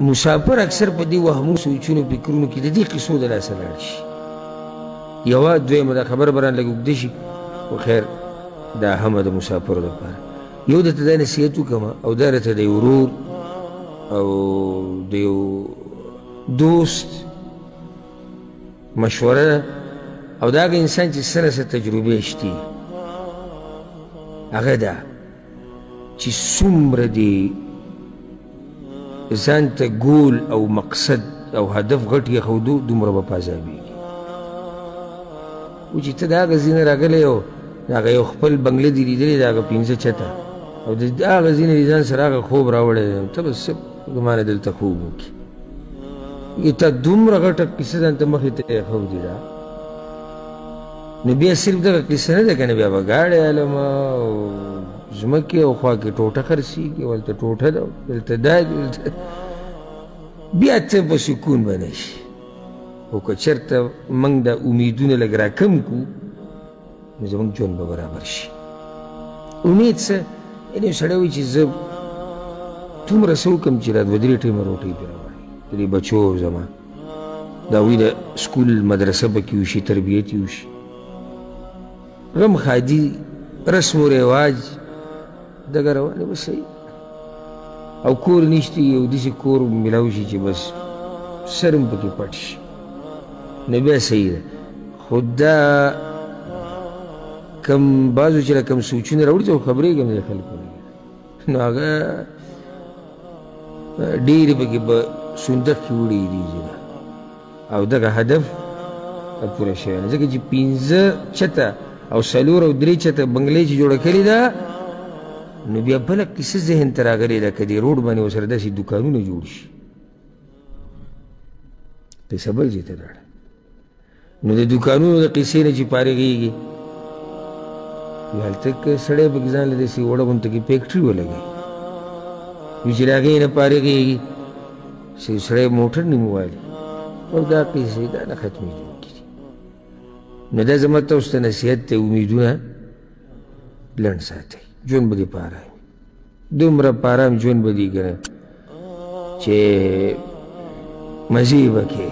مسافر اکثر په دې وهمو سوچونو فکرونو کې د دې قصو د لاسه لاړ شي. یوه دویمه دا خبره به رانه لږ اوږده شي خو خیر دا همه د مسافرو دپاره یو درته دا نصیحت وکړمه او دا راته د یو ورور او د یو دوست مشوره ده او دا هغه انسان چې څه نه څه تجربې شتي هغه ده چې څومره دې ځان ته ګول او مقصد او هدف غټ یې دومره به په عذابېږي. و چې ته د هغه ځای نه راغلی او د هغه یو خپل بنګله دې لیدلې د هغه 15 چته او د هغه ځای نه دې ځان سره هغه خوب راوړی دی ته به څه ګمانه دلته خوب وکړي. تا دومره غټه کیسه ځان ته مخې ته ایښودې ده نو بیا صرف دغه کیسه نه ده که نه بیا به ګاډی علمه او ځمکې او خوا کې ټوټه خرڅېږي ولته ټوټه ده دلته دا بیا ته په سکون به نه شي. خو که چېرته موږ دا امیدونه لږ راکم کړو نو زموږ ژوند به برابر شي. امید څه یعنې یو سړی وایي چې زه دومره څه وکړم چې را 2-3 ټیمه روټۍ پرې راوړي د دې بچو زما د هغوی د سکول مدرسه پکې وشي تربیت یې وشي غم خادي رسم و رواج دغه روانې به صحیح او کور نشته یو داسې کور میلاو شي چې بس سر هم پکې پټ شي نو بیا صحیح ده. خو دا کم بعضو چې را کم سوچونه راوړي ته خو خبرېږم د خلکو نو هغه ډېرې پکې به صندوق کې وړي دي او دغه هدف پوره شوی نه ځکه چې 15 چته او 4 او 3 چته بنګلې چې جوړه کړې ده نو بیا بله کیسه ذهن ته راغلې ده که دې روډ باندې ورسره داسې دوکانونه جوړ شي پیسه بل ځای ته لاړه نو د دوکانونو د قیسې نه چې فارغېږي هلته که سړی پکې ځان له داسې وړه غونته کې فیکټري ولګوي نو چې د هغې نه فارغېږي چې سړی موټر نیموالي او دا قیسې دا نه ختمېدونکي دي. نو دا زما تاسو ته نصیحت دی امیدونه لنډ ساتئ ژوند به دې په ارام دومره په ارام ژوند به دې که نه چې مزې به کوې